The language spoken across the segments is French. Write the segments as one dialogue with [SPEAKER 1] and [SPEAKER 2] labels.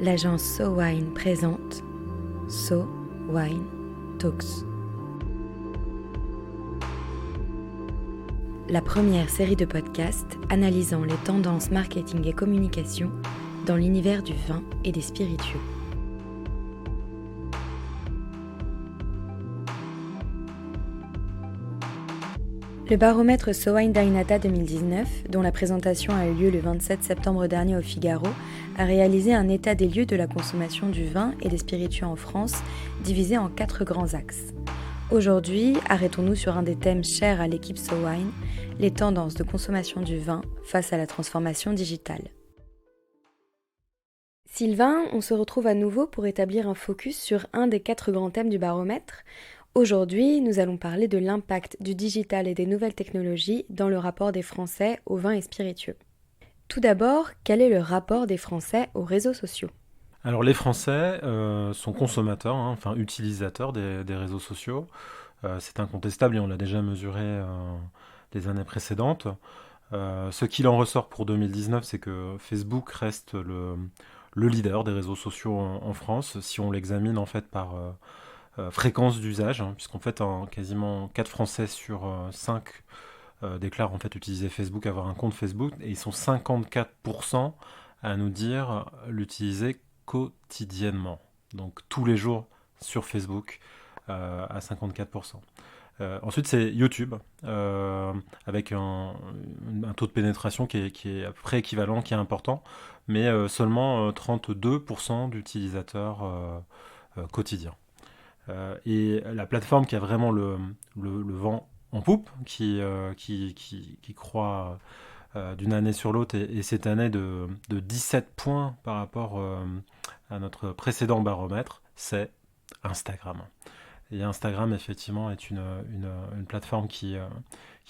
[SPEAKER 1] l'agence So Wine présente So Wine Talks. La première série de podcasts analysant les tendances marketing et communication dans l'univers du vin et des spiritueux. Le baromètre So Wine Dynata 2019, dont la présentation a eu lieu le 27 septembre dernier au Figaro, a réalisé un état des lieux de la consommation du vin et des spiritueux en France, divisé en 4 grands axes. Aujourd'hui, arrêtons-nous sur un des thèmes chers à l'équipe So Wine, les tendances de consommation du vin face à la transformation digitale. Sylvain, on se retrouve à nouveau pour établir un focus sur un des 4 grands thèmes du baromètre. Aujourd'hui, nous allons parler de l'impact du digital et des nouvelles technologies dans le rapport des Français aux vins et spiritueux. Tout d'abord, quel est le rapport des Français aux réseaux sociaux ?
[SPEAKER 2] Alors les Français sont consommateurs, utilisateurs des réseaux sociaux. C'est incontestable et on l'a déjà mesuré les années précédentes. Ce qu'il en ressort pour 2019, c'est que Facebook reste le leader des réseaux sociaux en France, si on l'examine en fait par fréquence d'usage, puisqu'en fait quasiment 4 Français sur 5 déclarent en fait utiliser Facebook, avoir un compte Facebook, et ils sont 54% à nous dire l'utiliser quotidiennement. Donc tous les jours sur Facebook à 54%. Ensuite, c'est YouTube, avec un taux de pénétration qui est à peu près équivalent, qui est important, mais seulement 32% d'utilisateurs quotidiens. Et la plateforme qui a vraiment le vent en poupe, qui croît d'une année sur l'autre, et cette année de 17 points par rapport à notre précédent baromètre, c'est Instagram. Et Instagram, effectivement, est une plateforme qui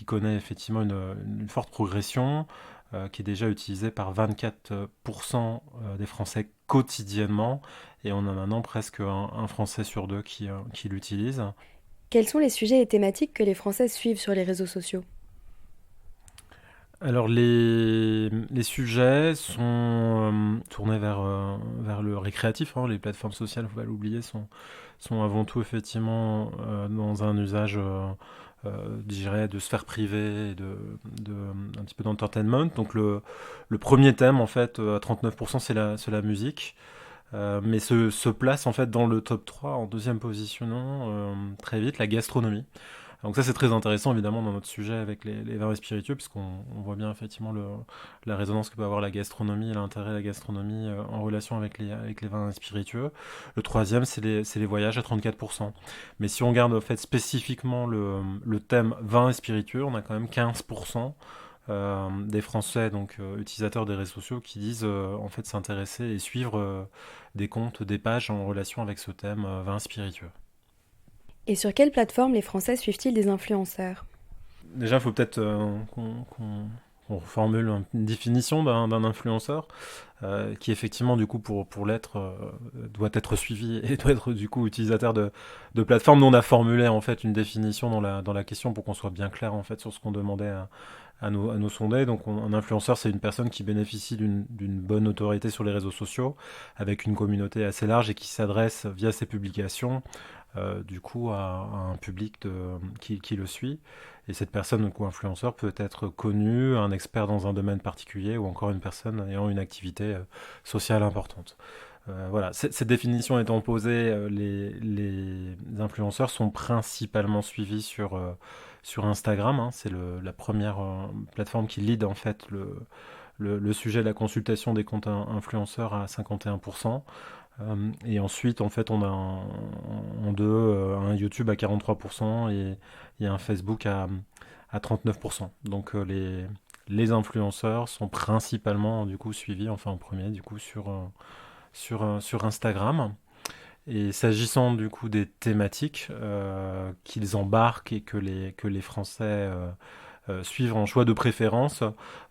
[SPEAKER 2] connaît effectivement une forte progression, qui est déjà utilisée par 24% des Français quotidiennement, et on a maintenant presque un Français sur 2 qui l'utilise.
[SPEAKER 1] Quels sont les sujets et thématiques que les Français suivent sur les réseaux sociaux ?
[SPEAKER 2] Alors les sujets sont tournés vers le récréatif, les plateformes sociales, faut pas l'oublier, sont avant tout effectivement dans un usage, je dirais, de sphère privée, et un petit peu d'entertainment. Donc le premier thème en fait à 39%, c'est la musique, mais se place en fait dans le top 3 en deuxième position très vite la gastronomie. Donc ça c'est très intéressant évidemment dans notre sujet avec les vins et spiritueux, puisqu'on voit bien effectivement la résonance que peut avoir la gastronomie et l'intérêt de la gastronomie en relation avec les vins et spiritueux. Le troisième c'est les voyages à 34%. Mais si on regarde en fait spécifiquement le thème vins et spiritueux, on a quand même 15% des Français, donc utilisateurs des réseaux sociaux, qui disent en fait s'intéresser et suivre des comptes, des pages en relation avec ce thème vins spiritueux.
[SPEAKER 1] Et sur quelle plateforme les Français suivent-ils des influenceurs ?
[SPEAKER 2] Déjà, il faut peut-être qu'on formule une définition d'un influenceur qui, effectivement, du coup, pour l'être, doit être suivi et doit être, du coup, utilisateur de plateforme. Nous, on a formulé, en fait, une définition dans la question pour qu'on soit bien clair, en fait, sur ce qu'on demandait à nos sondés. Donc, un influenceur, c'est une personne qui bénéficie d'une bonne autorité sur les réseaux sociaux, avec une communauté assez large et qui s'adresse via ses publications du coup à un public qui le suit. Et cette personne, donc, ou influenceur, peut être connu, un expert dans un domaine particulier, ou encore une personne ayant une activité sociale importante. Voilà, cette définition étant posée, les influenceurs sont principalement suivis sur Instagram. C'est la première plateforme qui lead en fait le sujet de la consultation des comptes influenceurs à 51%. Et ensuite, en fait, on a en deux un YouTube à 43% et un Facebook à 39%. Donc les influenceurs sont principalement du coup suivis, enfin en premier du coup sur Instagram. Et s'agissant du coup des thématiques qu'ils embarquent et que les Français suivre en choix de préférence.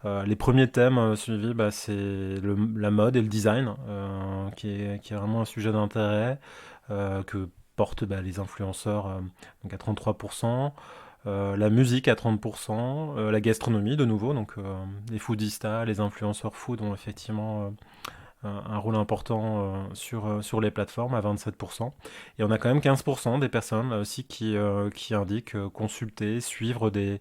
[SPEAKER 2] Les premiers thèmes suivis, c'est la mode et le design, qui est vraiment un sujet d'intérêt que portent les influenceurs, donc à 33%. La musique à 30%, la gastronomie de nouveau, donc les foodistas, les influenceurs food ont effectivement un rôle important sur les plateformes à 27%. Et on a quand même 15% des personnes là aussi qui indiquent consulter, suivre des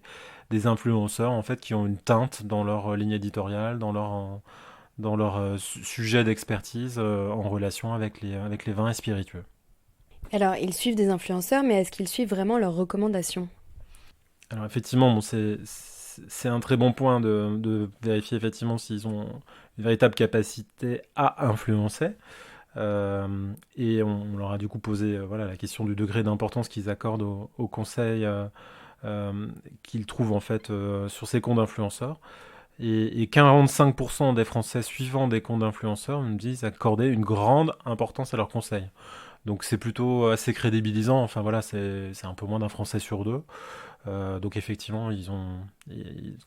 [SPEAKER 2] influenceurs en fait qui ont une teinte dans leur ligne éditoriale, dans leur sujet d'expertise en relation avec les vins et spiritueux.
[SPEAKER 1] Alors, ils suivent des influenceurs, mais est-ce qu'ils suivent vraiment leurs recommandations?
[SPEAKER 2] Alors effectivement, bon, c'est un très bon point de vérifier effectivement s'ils ont une véritable capacité à influencer. Et on leur a du coup posé voilà, la question du degré d'importance qu'ils accordent au conseil qu'ils trouvent en fait sur ces comptes d'influenceurs. Et 45% des Français suivant des comptes d'influenceurs nous disent accorder une grande importance à leurs conseils. Donc c'est plutôt assez crédibilisant. Enfin voilà, c'est un peu moins d'un Français sur deux. Donc effectivement,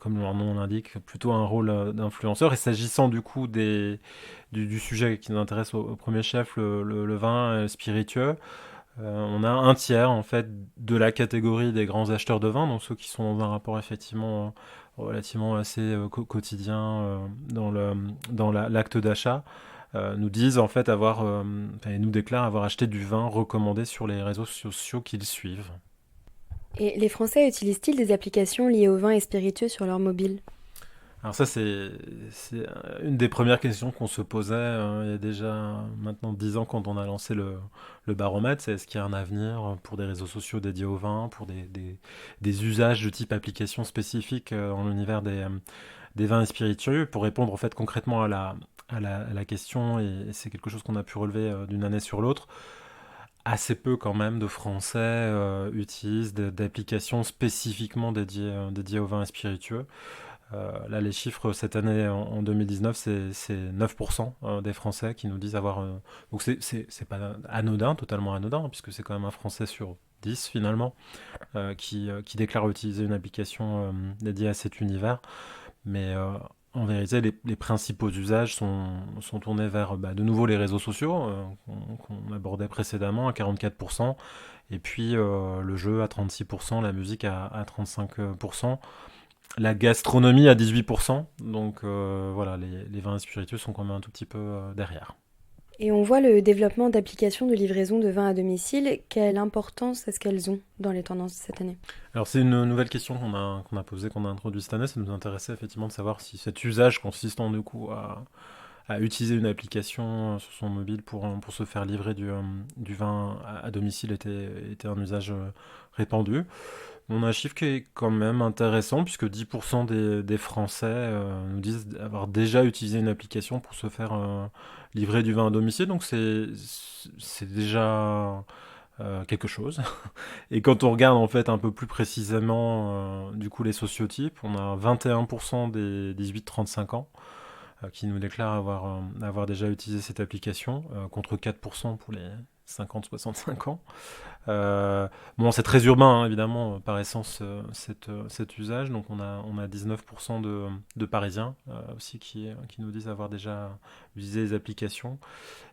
[SPEAKER 2] comme leur nom l'indique, plutôt un rôle d'influenceur. Et s'agissant du coup du sujet qui nous intéresse au premier chef, le vin spiritueux, on a un tiers en fait de la catégorie des grands acheteurs de vin, donc ceux qui sont dans un rapport effectivement relativement assez quotidien l'acte d'achat, nous disent en fait et nous déclarent avoir acheté du vin recommandé sur les réseaux sociaux qu'ils suivent.
[SPEAKER 1] Et les Français utilisent-ils des applications liées au vin et spiritueux sur leur mobile?
[SPEAKER 2] Alors ça, c'est une des premières questions qu'on se posait il y a déjà maintenant 10 ans quand on a lancé le baromètre. C'est est-ce qu'il y a un avenir pour des réseaux sociaux dédiés au vin, pour des usages de type application spécifique dans l'univers des vins et spiritueux, pour répondre en fait concrètement à la question, et c'est quelque chose qu'on a pu relever d'une année sur l'autre. Assez peu quand même de Français utilisent d'applications spécifiquement dédiées au vin et spiritueux. Là, les chiffres cette année, en 2019, c'est 9% des Français qui nous disent avoir. Donc, c'est pas anodin, totalement anodin, hein, puisque c'est quand même un Français sur 10 finalement qui déclare utiliser une application dédiée à cet univers. Mais en vérité, les principaux usages sont tournés vers de nouveau les réseaux sociaux qu'on abordait précédemment à 44%, et puis le jeu à 36%, la musique à 35%. La gastronomie à 18%, donc voilà, les vins spiritueux sont quand même un tout petit peu derrière.
[SPEAKER 1] Et on voit le développement d'applications de livraison de vin à domicile. Quelle importance est-ce qu'elles ont dans les tendances de cette année?
[SPEAKER 2] Alors c'est une nouvelle question qu'on a posée, qu'on a introduite cette année. Ça nous intéressait effectivement de savoir si cet usage consistant du coup à utiliser une application sur son mobile pour se faire livrer du vin à domicile était un usage répandu. On a un chiffre qui est quand même intéressant, puisque 10% des Français nous disent avoir déjà utilisé une application pour se faire livrer du vin à domicile, donc c'est déjà quelque chose. Et quand on regarde en fait un peu plus précisément du coup les sociotypes, on a 21% des 18-35 ans qui nous déclarent avoir déjà utilisé cette application, contre 4% pour les 50-65 ans. Bon, c'est très urbain, hein, évidemment, par essence, cet usage. Donc, on a 19% de Parisiens aussi qui nous disent avoir déjà utilisé les applications.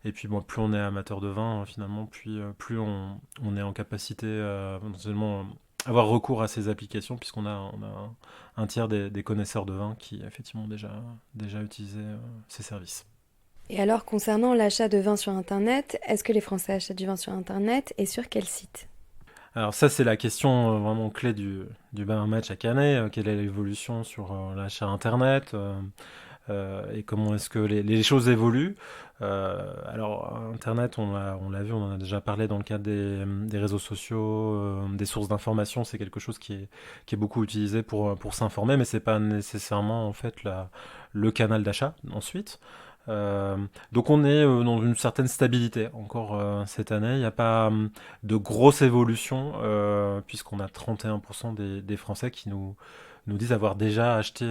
[SPEAKER 2] Et puis, bon, plus on est amateur de vin, finalement, plus on est en capacité non seulement avoir recours à ces applications, puisqu'on a un tiers des connaisseurs de vin qui, effectivement, déjà utilisé ces services.
[SPEAKER 1] Et alors, concernant l'achat de vin sur Internet, est-ce que les Français achètent du vin sur Internet et sur quel site?
[SPEAKER 2] Alors ça, c'est la question vraiment clé du baromètre chaque année. Quelle est l'évolution sur l'achat Internet et comment est-ce que les choses évoluent. Alors Internet, on l'a vu, on en a déjà parlé dans le cadre des réseaux sociaux, des sources d'information. C'est quelque chose qui est beaucoup utilisé pour s'informer, mais c'est pas nécessairement en fait le canal d'achat ensuite. Donc on est dans une certaine stabilité encore cette année. Il n'y a pas de grosse évolution puisqu'on a 31% des Français qui nous disent avoir déjà acheté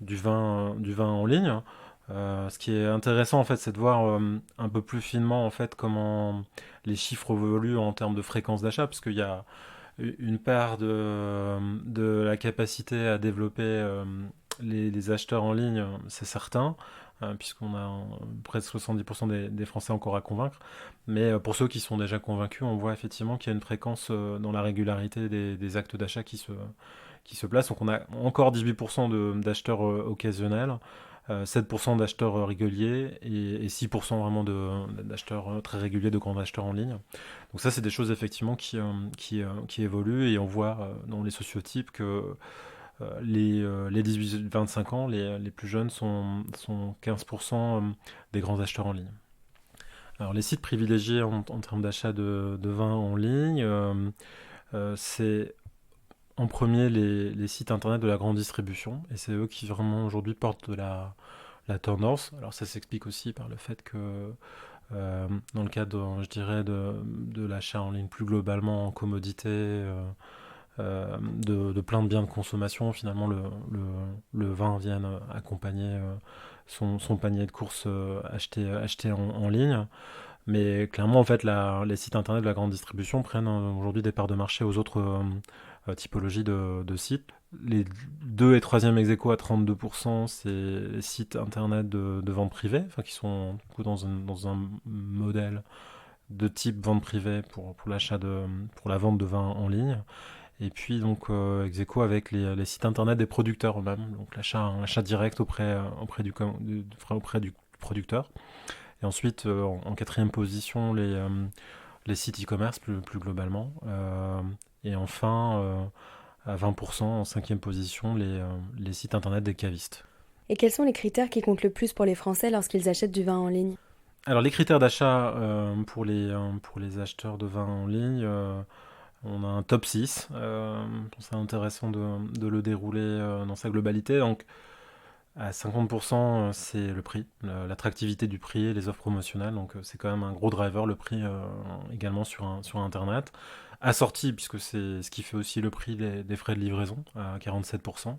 [SPEAKER 2] du vin en ligne. Ce qui est intéressant en fait, c'est de voir un peu plus finement en fait comment les chiffres évoluent en termes de fréquence d'achat, parce qu'il y a une part de la capacité à développer les acheteurs en ligne, c'est certain, puisqu'on a près de 70% des Français encore à convaincre. Mais pour ceux qui sont déjà convaincus, on voit effectivement qu'il y a une fréquence dans la régularité des actes d'achat qui se placent. Donc on a encore 18% d'acheteurs occasionnels. 7% d'acheteurs réguliers et 6% vraiment d'acheteurs très réguliers, de grands acheteurs en ligne. Donc ça, c'est des choses effectivement qui évoluent et on voit dans les sociotypes que les 18-25 ans, les plus jeunes sont 15% des grands acheteurs en ligne. Alors les sites privilégiés en termes d'achat de vin en ligne, c'est en premier les sites internet de la grande distribution, et c'est eux qui vraiment aujourd'hui portent la tendance. Alors ça s'explique aussi par le fait que dans le cadre, je dirais, de l'achat en ligne plus globalement en commodité, de plein de biens de consommation, finalement le vin vient accompagner son panier de courses acheté en ligne. Mais clairement, en fait, les sites internet de la grande distribution prennent aujourd'hui des parts de marché aux autres typologies de sites. Les 2 et 3e ex-aequo à 32%, c'est les sites internet de vente privée, enfin, qui sont du coup, dans un modèle de type vente privée pour la vente de vin en ligne. Et puis donc ex-aequo avec les sites internet des producteurs eux-mêmes, donc l'achat direct auprès du producteur. Et ensuite, en 4e position, les sites e-commerce plus globalement. Et enfin, à 20%, en 5e position, les sites internet des cavistes.
[SPEAKER 1] Et quels sont les critères qui comptent le plus pour les Français lorsqu'ils achètent du vin en ligne ?
[SPEAKER 2] Alors les critères d'achat pour les acheteurs de vin en ligne, on a un top 6. C'est intéressant de le dérouler dans sa globalité. Donc à 50%, c'est le prix, l'attractivité du prix et les offres promotionnelles. Donc c'est quand même un gros driver, le prix également sur Internet. Assorti, puisque c'est ce qui fait aussi le prix des frais de livraison, à 47%.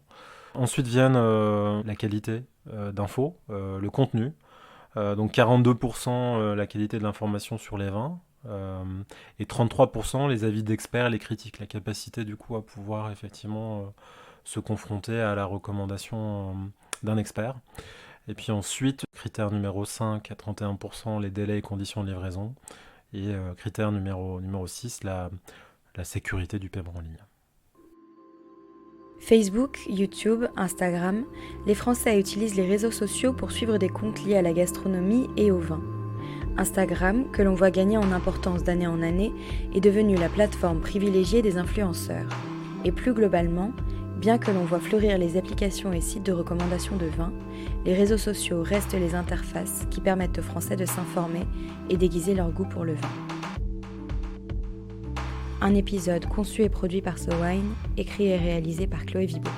[SPEAKER 2] Ensuite viennent la qualité d'infos, le contenu. Donc 42% la qualité de l'information sur les vins. Et 33% les avis d'experts, les critiques, la capacité du coup à pouvoir effectivement se confronter à la recommandation d'un expert. Et puis ensuite, critère numéro 5 à 31%, les délais et conditions de livraison. Et critère numéro 6, la sécurité du paiement en ligne.
[SPEAKER 1] Facebook, YouTube, Instagram, les Français utilisent les réseaux sociaux pour suivre des comptes liés à la gastronomie et au vin. Instagram, que l'on voit gagner en importance d'année en année, est devenu la plateforme privilégiée des influenceurs. Et plus globalement, bien que l'on voit fleurir les applications et sites de recommandation de vin, les réseaux sociaux restent les interfaces qui permettent aux Français de s'informer et d'aiguiser leur goût pour le vin. Un épisode conçu et produit par SoWine, écrit et réalisé par Chloé Vibo.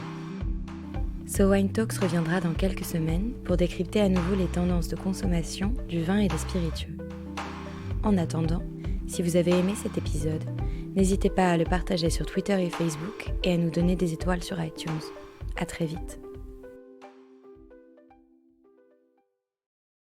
[SPEAKER 1] SoWine Talks reviendra dans quelques semaines pour décrypter à nouveau les tendances de consommation du vin et des spiritueux. En attendant, si vous avez aimé cet épisode, n'hésitez pas à le partager sur Twitter et Facebook et à nous donner des étoiles sur iTunes. À très vite.